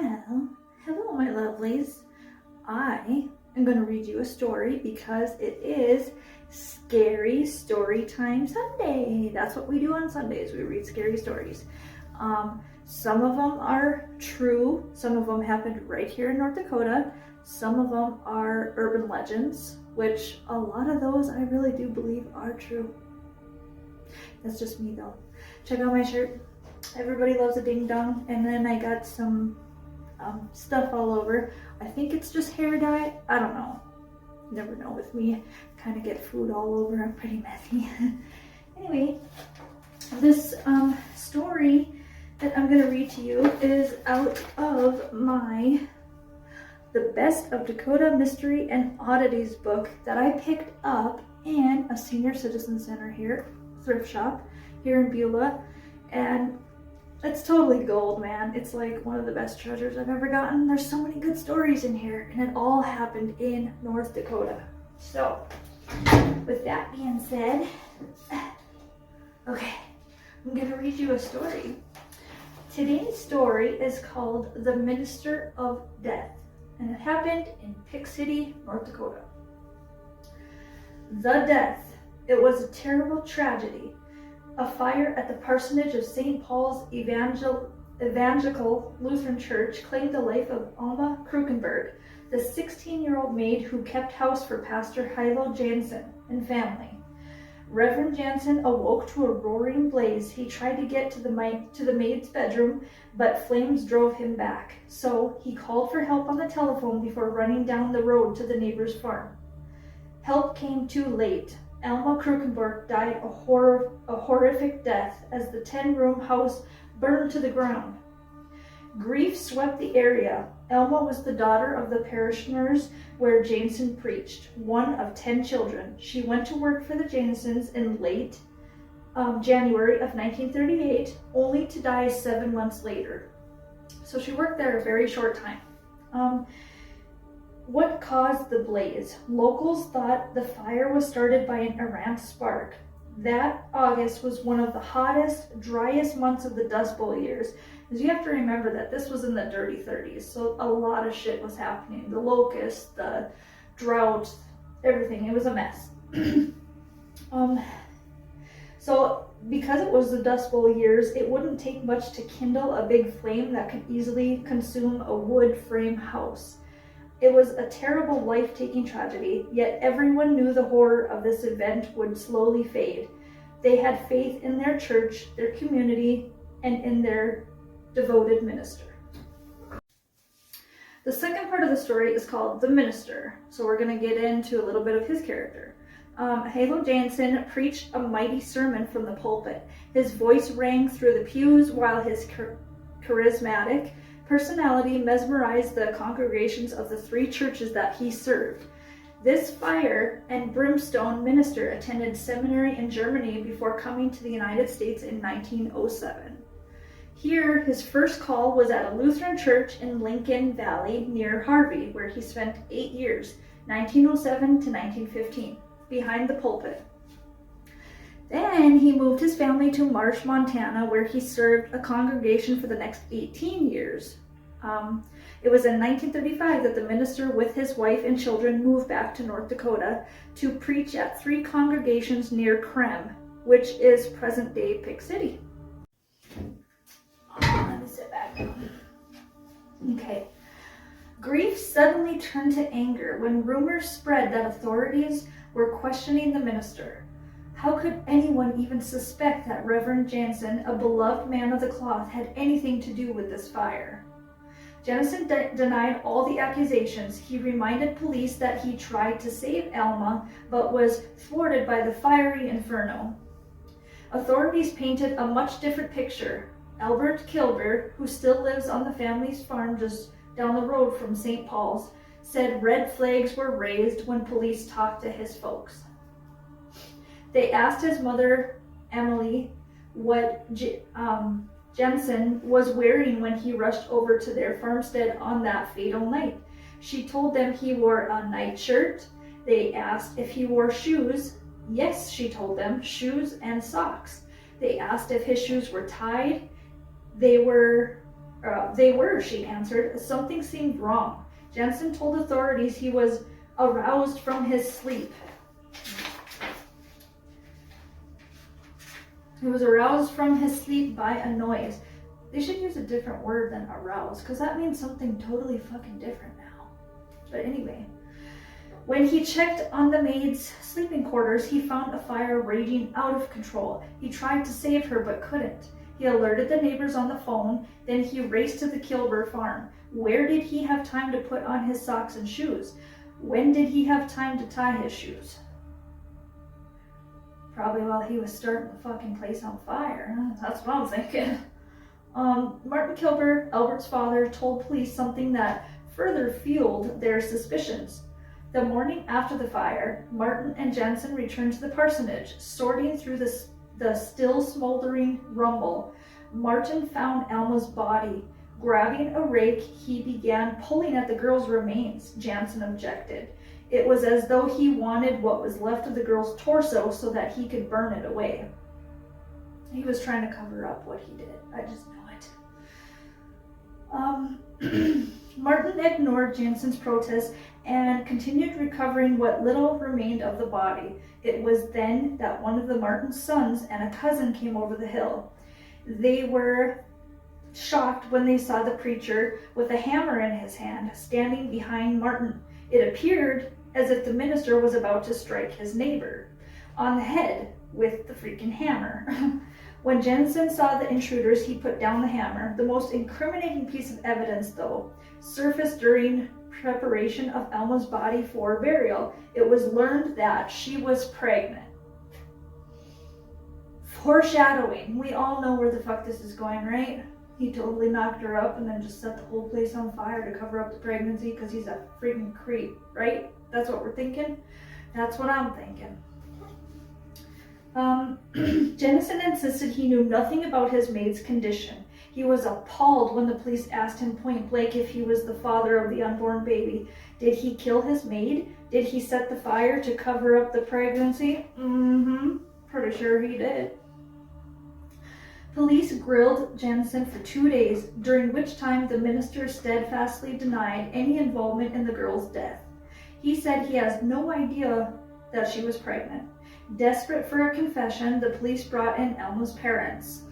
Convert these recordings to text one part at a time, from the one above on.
Well, hello, my lovelies. I am going to read you a story because it is Scary Story Time Sunday. That's what we do on Sundays. We read scary stories. Some of them are true. Some of them happened right here in North Dakota. Some of them are urban legends, which a lot of those I really do believe are true. That's just me though. Check out my shirt. Everybody loves a ding dong. And then I got some stuff all over. I think it's just hair dye. I don't know. Never know with me. Kind of get food all over. I'm pretty messy. Anyway, this story that I'm going to read to you is out of my The Best of Dakota Mystery and Oddities book that I picked up in a senior citizen center here, thrift shop here in Beulah. And it's totally gold, man. It's like one of the best treasures I've ever gotten. There's so many good stories in here, and it all happened in North Dakota. So, with that being said, okay, I'm gonna read you a story. Today's story is called The Minister of Death, and it happened in Pick City, North Dakota. The death. It was a terrible tragedy. A fire at the parsonage of St. Paul's Evangelical Lutheran Church claimed the life of Alma Krukenberg, the 16-year-old maid who kept house for Pastor Hilo Jansen and family. Reverend Jansen awoke to a roaring blaze. He tried to get to the maid's bedroom, but flames drove him back. So he called for help on the telephone before running down the road to the neighbor's farm. Help came too late. Alma Krukenberg died a horrific death as the 10-room house burned to the ground. Grief swept the area. Alma was the daughter of the parishioners where Jansen preached, one of 10 children. She went to work for the Jansens in late January of 1938, only to die 7 months later. So she worked there a very short time. What caused the blaze? Locals thought the fire was started by an errant spark. That August was one of the hottest, driest months of the Dust Bowl years. Because you have to remember that this was in the dirty 30s, so a lot of shit was happening. The locusts, the drought, everything. It was a mess. So because it was the Dust Bowl years, it wouldn't take much to kindle a big flame that could easily consume a wood frame house. It was a terrible, life-taking tragedy, yet everyone knew the horror of this event would slowly fade. They had faith in their church, their community, and in their devoted minister. The second part of the story is called The Minister, so we're going to get into a little bit of his character. Hilo Jansen preached a mighty sermon from the pulpit. His voice rang through the pews while his charismatic personality mesmerized the congregations of the 3 churches that he served. This fire and brimstone minister attended seminary in Germany before coming to the United States in 1907. Here, his first call was at a Lutheran church in Lincoln Valley near Harvey, where he spent 8 years, 1907 to 1915, behind the pulpit. Then he moved his family to Marsh, Montana, where he served a congregation for the next 18 years. It was in 1935 that the minister with his wife and children moved back to North Dakota to preach at 3 congregations near Krem, which is present-day Pick City. Let me sit back down. Okay. Grief suddenly turned to anger when rumors spread that authorities were questioning the minister. How could anyone even suspect that Reverend Jansen, a beloved man of the cloth, had anything to do with this fire? Jansen denied all the accusations. He reminded police that he tried to save Alma, but was thwarted by the fiery inferno. Authorities painted a much different picture. Albert Kilber, who still lives on the family's farm just down the road from St. Paul's, said red flags were raised when police talked to his folks. They asked his mother, Emily, what Jansen was wearing when he rushed over to their farmstead on that fatal night. She told them he wore a nightshirt. They asked if he wore shoes. Yes, she told them, shoes and socks. They asked if his shoes were tied. They were They were, she answered. Something seemed wrong. Jensen told authorities he was aroused from his sleep. He was aroused from his sleep by a noise. They should use a different word than aroused, because that means something totally fucking different now. But anyway, when he checked on the maid's sleeping quarters, he found a fire raging out of control. He tried to save her, but couldn't. He alerted the neighbors on the phone, then he raced to the Kilber farm. Where did he have time to put on his socks and shoes? When did he have time to tie his shoes? Probably while he was starting the fucking place on fire. That's what I'm thinking. Martin Kilber, Albert's father, told police something that further fueled their suspicions. The morning after the fire, Martin and Jensen returned to the parsonage, sorting through the still smoldering rumble. Martin found Alma's body. Grabbing a rake, he began pulling at the girl's remains. Jensen objected. It was as though he wanted what was left of the girl's torso so that he could burn it away. He was trying to cover up what he did. I just know it. Martin ignored Jensen's protests and continued recovering what little remained of the body. It was then that one of the Martin's sons and a cousin came over the hill. They were shocked when they saw the preacher with a hammer in his hand standing behind Martin. It appeared as if the minister was about to strike his neighbor on the head with the freaking hammer. When Jensen saw the intruders, he put down the hammer. The most incriminating piece of evidence, though, surfaced during preparation of Alma's body for burial. It was learned that she was pregnant. Foreshadowing. We all know where the fuck this is going, right? He totally knocked her up and then just set the whole place on fire to cover up the pregnancy because he's a freaking creep, right? That's what we're thinking? That's what I'm thinking. Jensen insisted he knew nothing about his maid's condition. He was appalled when the police asked him point blank if he was the father of the unborn baby. Did he kill his maid? Did he set the fire to cover up the pregnancy? Pretty sure he did. Police grilled Jensen for 2 days, during which time the minister steadfastly denied any involvement in the girl's death. He said he has no idea that she was pregnant. Desperate for a confession, the police brought in Alma's parents.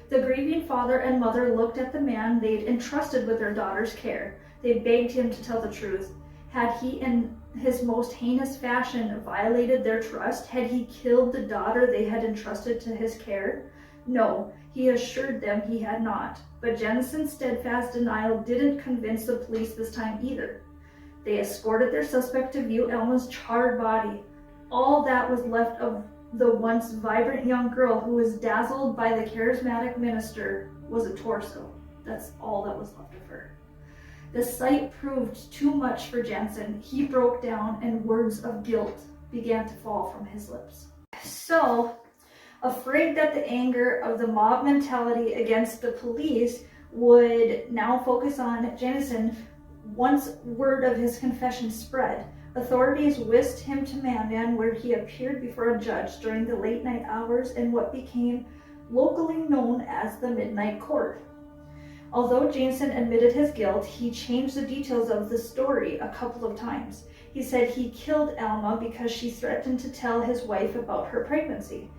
The grieving father and mother looked at the man they'd entrusted with their daughter's care. They begged him to tell the truth. Had he, in his most heinous fashion, violated their trust? Had he killed the daughter they had entrusted to his care? No, he assured them he had not. But Jensen's steadfast denial didn't convince the police this time either. They escorted their suspect to view Alma's charred body. All that was left of the once vibrant young girl who was dazzled by the charismatic minister was a torso. That's all that was left of her. The sight proved too much for Jensen. He broke down and words of guilt began to fall from his lips. So, afraid that the anger of the mob mentality against the police would now focus on Jensen, once word of his confession spread, authorities whisked him to Mandan, where he appeared before a judge during the late night hours in what became locally known as the Midnight Court. Although Jensen admitted his guilt, he changed the details of the story a couple of times. He said he killed Alma because she threatened to tell his wife about her pregnancy.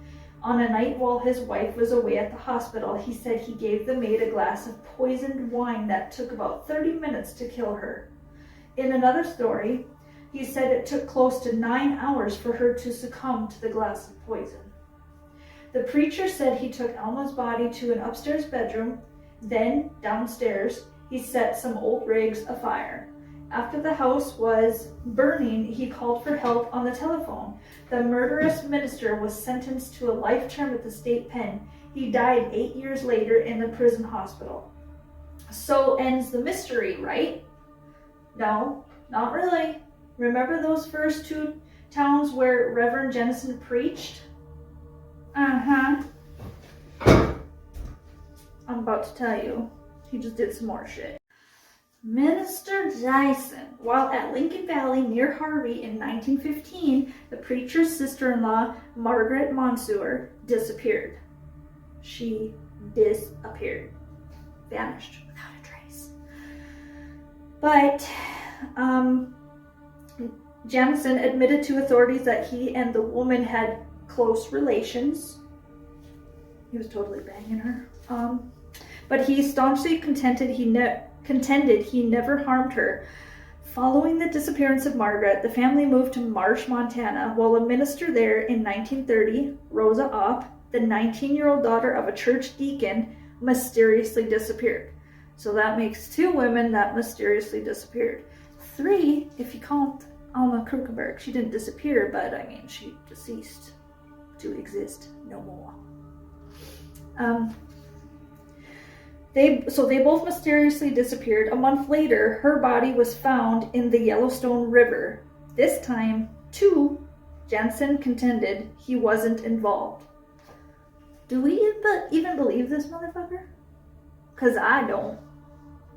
On a night while his wife was away at the hospital, he said he gave the maid a glass of poisoned wine that took about 30 minutes to kill her. In another story, he said it took close to 9 hours for her to succumb to the glass of poison. The preacher said he took Alma's body to an upstairs bedroom. Then, downstairs, he set some old rigs afire. After the house was burning, he called for help on the telephone. The murderous minister was sentenced to a life term at the state pen. He died 8 years later in the prison hospital. So ends the mystery, right? No, not really. Remember those first 2 towns where Reverend Jensen preached? I'm about to tell you. He just did some more shit. Minister Dyson. While at Lincoln Valley near Harvey in 1915, the preacher's sister-in-law, Margaret Monsoor, disappeared. She disappeared. Vanished without a trace. But Jamison admitted to authorities that he and the woman had close relations. He was totally banging her. But he staunchly contended he never harmed her. Following the disappearance of Margaret, the family moved to Marsh, Montana, while a minister there in 1930, Rosa Opp, the 19-year-old daughter of a church deacon, mysteriously disappeared. So that makes 2 women that mysteriously disappeared. 3, if you count Alma Krukenberg. She didn't disappear, but I mean, she ceased to exist no more. They both mysteriously disappeared. A month later, her body was found in the Yellowstone River. This time, too, Jansen contended he wasn't involved. Do we even believe this motherfucker? Because I don't.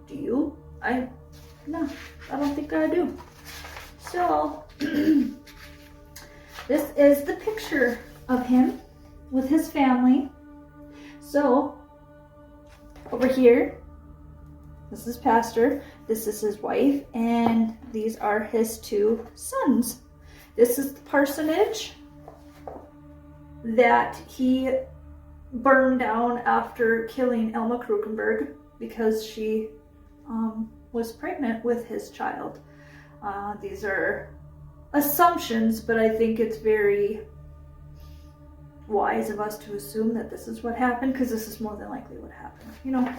Do you? No, I don't think I do. So, this is the picture of him with his family. So, over here, this is Pastor, this is his wife, and these are his 2 sons. This is the parsonage that he burned down after killing Alma Krukenberg because she was pregnant with his child. These are assumptions, but I think it's very wise of us to assume that this is what happened, because this is more than likely what happened, you know.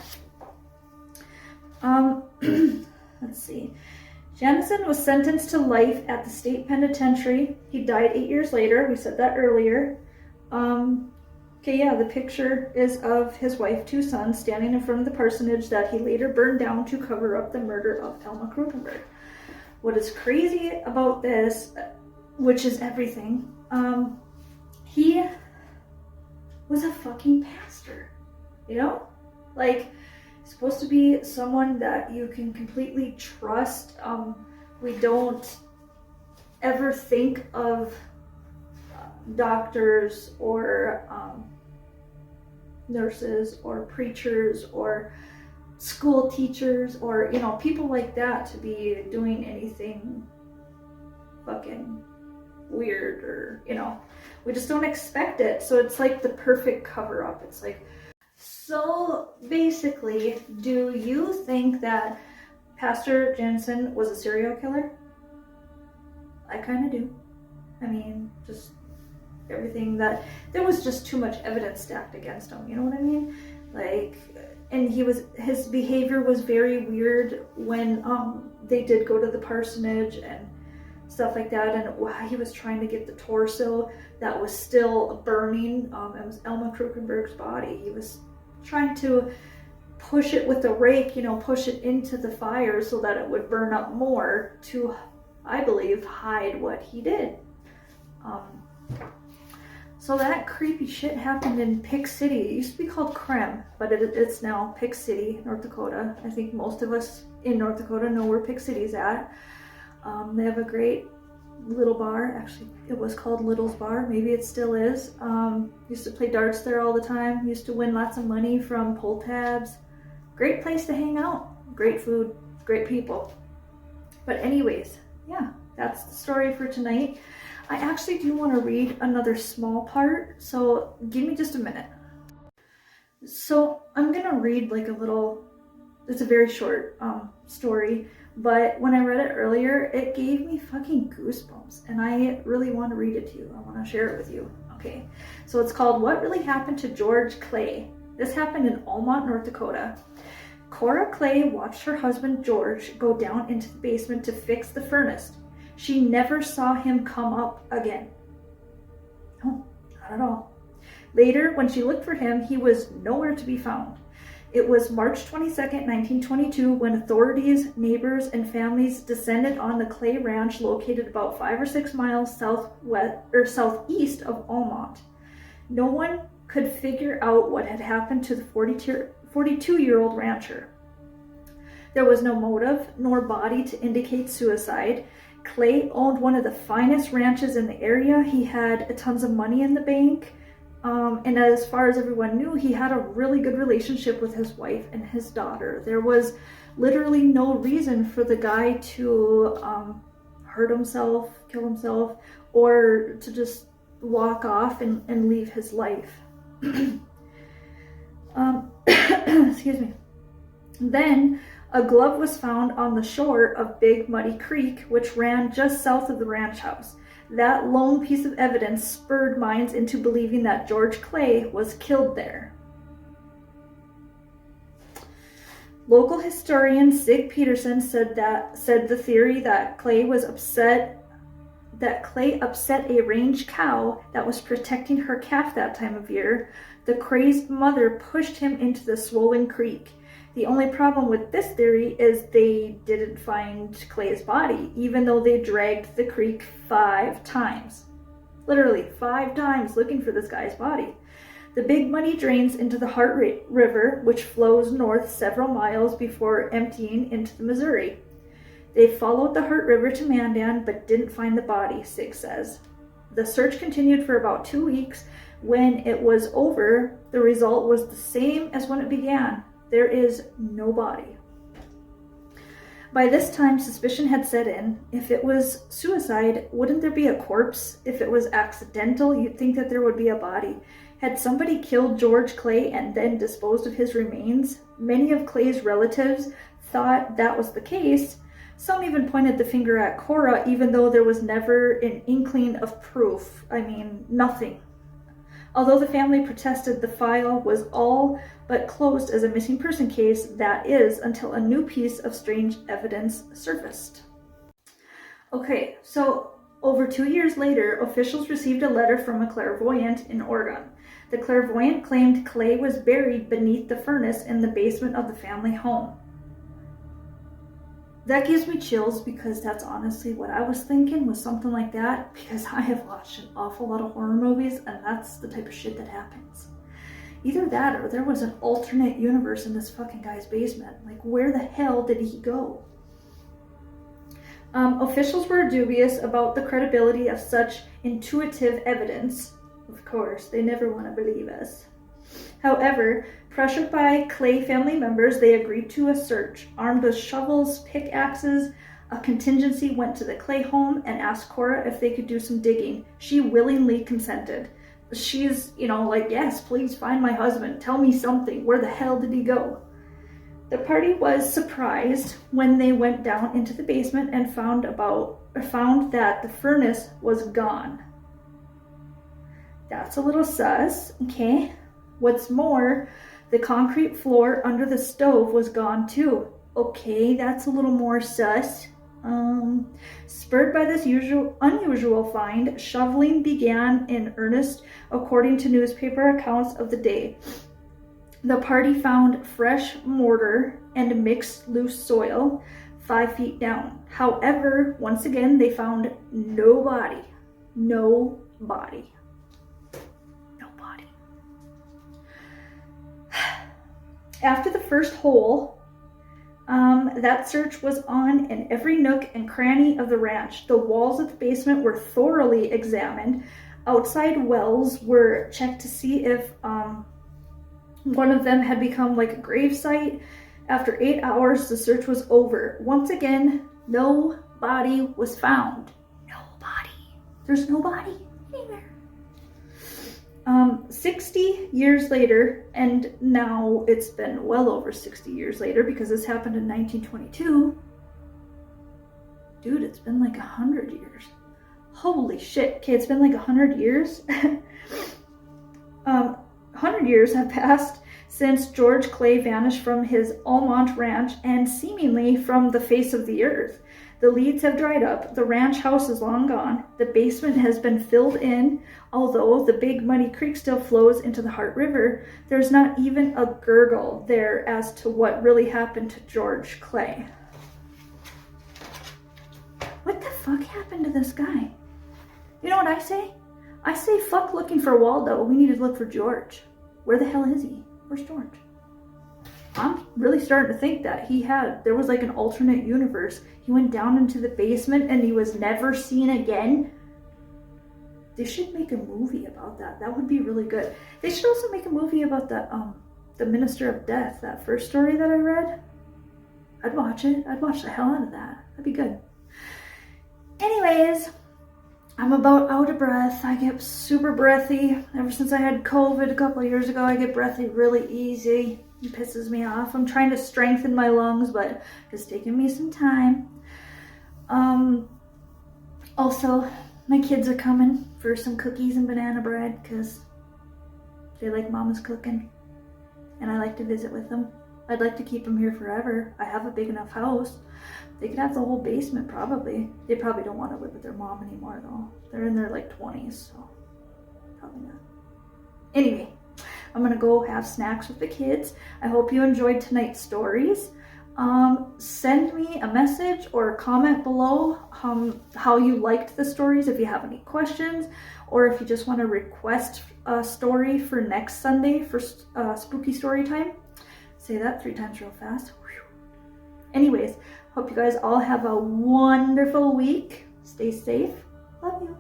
Let's see. Jamison was sentenced to life at the state penitentiary. He died 8 years later. We said that earlier. Okay, yeah, the picture is of his wife, 2 sons, standing in front of the parsonage that he later burned down to cover up the murder of Alma Krukenberg. What is crazy about this, which is everything, he was a fucking pastor, you know? Like, supposed to be someone that you can completely trust. We don't ever think of doctors or nurses or preachers or school teachers or, you know, people like that to be doing anything fucking weird, or, you know, we just don't expect it. So it's like the perfect cover up. It's like, so basically, do you think that Pastor Jansen was a serial killer? I kind of do. I mean, just everything that, there was just too much evidence stacked against him, you know what I mean? Like, and his behavior was very weird when they did go to the parsonage and stuff like that, and he was trying to get the torso that was still burning. It was Alma Krukenberg's body. He was trying to push it with a rake, you know, push it into the fire so that it would burn up more to, I believe, hide what he did. So that creepy shit happened in Pick City. It used to be called Krem, but it's now Pick City, North Dakota. I think most of us in North Dakota know where Pick City's at. They have a great little bar. Actually, it was called Little's Bar. Maybe it still is. Used to play darts there all the time. Used to win lots of money from pull tabs. Great place to hang out. Great food. Great people. But anyways, yeah, that's the story for tonight. I actually do want to read another small part, so give me just a minute. So I'm gonna read like a little, it's a very short story, but when I read it earlier, it gave me fucking goosebumps, and I really want to read it to you. I want to share it with you. Okay, so it's called What Really Happened to George Clay. This happened in Almont, North Dakota. Cora Clay watched her husband George go down into the basement to fix the furnace. She never saw him come up again. No, not at all. Later, when she looked for him, he was nowhere to be found. It was March 22nd, 1922, when authorities, neighbors, and families descended on the Clay Ranch located about 5 or 6 miles southeast of Almont. No one could figure out what had happened to the 42-year-old rancher. There was no motive nor body to indicate suicide. Clay owned one of the finest ranches in the area. He had tons of money in the bank. And as far as everyone knew, he had a really good relationship with his wife and his daughter. There was literally no reason for the guy to hurt himself, kill himself, or to just walk off and leave his life. Excuse me. Then a glove was found on the shore of Big Muddy Creek, which ran just south of the ranch house. That lone piece of evidence spurred minds into believing that George Clay was killed there. Local historian Sig Peterson said the theory that Clay upset a range cow that was protecting her calf that time of year. The crazed mother pushed him into the swollen creek. The only problem with this theory is they didn't find Clay's body, even though they dragged the creek 5 times. Literally 5 times looking for this guy's body. The Big Muddy drains into the Heart River, which flows north several miles before emptying into the Missouri. They followed the Heart River to Mandan, but didn't find the body, Sig says. The search continued for about 2 weeks. When it was over, the result was the same as when it began. There is no body. By this time, suspicion had set in. If it was suicide, wouldn't there be a corpse? If it was accidental, you'd think that there would be a body. Had somebody killed George Clay and then disposed of his remains? Many of Clay's relatives thought that was the case. Some even pointed the finger at Cora, even though there was never an inkling of proof. I mean, nothing. Although the family protested, the file was all but closed as a missing person case, that is, until a new piece of strange evidence surfaced. Okay, so over 2 years later, officials received a letter from a clairvoyant in Oregon. The clairvoyant claimed Clay was buried beneath the furnace in the basement of the family home. That gives me chills because that's honestly what I was thinking, was something like that, because I have watched an awful lot of horror movies and that's the type of shit that happens. Either that or there was an alternate universe in this fucking guy's basement. Like, where the hell did he go? Officials were dubious about the credibility of such intuitive evidence. Of course, they never want to believe us. However, pressured by Clay family members, they agreed to a search. Armed with shovels, pickaxes, a contingency went to the Clay home and asked Cora if they could do some digging. She willingly consented. She's, like, yes, please find my husband. Tell me something. Where the hell did he go? The party was surprised when they went down into the basement and found that the furnace was gone. That's a little sus, okay? What's more, the concrete floor under the stove was gone too. Okay, that's a little more sus. Spurred by this unusual find, shoveling began in earnest according to newspaper accounts of the day. The party found fresh mortar and mixed loose soil 5 feet down. However, once again, they found no body. No body. No body. After the first hole, that search was on in every nook and cranny of the ranch. The walls of the basement were thoroughly examined. Outside wells were checked to see if one of them had become like a grave site. After 8 hours, the search was over. Once again, no body was found. No body. There's no body anywhere. 60 years later, and now it's been well over 60 years later because this happened in 1922. Dude, it's been like 100 years. Holy shit. Okay, it's been like 100 years. 100 years have passed since George Clay vanished from his Almont ranch and seemingly from the face of the earth. The leads have dried up. The ranch house is long gone. The basement has been filled in. Although the Big Muddy Creek still flows into the Heart River, there's not even a gurgle there as to what really happened to George Clay. What the fuck happened to this guy? You know what I say? I say fuck looking for Waldo. We need to look for George. Where the hell is he? Where's George? I'm really starting to think that there was like an alternate universe. He went down into the basement and he was never seen again. They should make a movie about that. That would be really good. They should also make a movie about the Minister of Death, that first story that I read. I'd watch it. I'd watch the hell out of that. That'd be good. Anyways, I'm about out of breath. I get super breathy. Ever since I had COVID a couple of years ago, I get breathy really easy. It pisses me off. I'm trying to strengthen my lungs, but it's taking me some time. Also, my kids are coming for some cookies and banana bread because they like Mama's cooking, and I like to visit with them. I'd like to keep them here forever. I have a big enough house. They could have the whole basement probably. They probably don't want to live with their mom anymore though. They're in their like 20s, so probably not. Anyway, I'm gonna go have snacks with the kids. I hope you enjoyed tonight's stories. Send me a message or a comment below how you liked the stories, if you have any questions, or if you just want to request a story for next Sunday for spooky story time. Say that 3 times real fast. Whew. Anyways, hope you guys all have a wonderful week. Stay safe. Love you.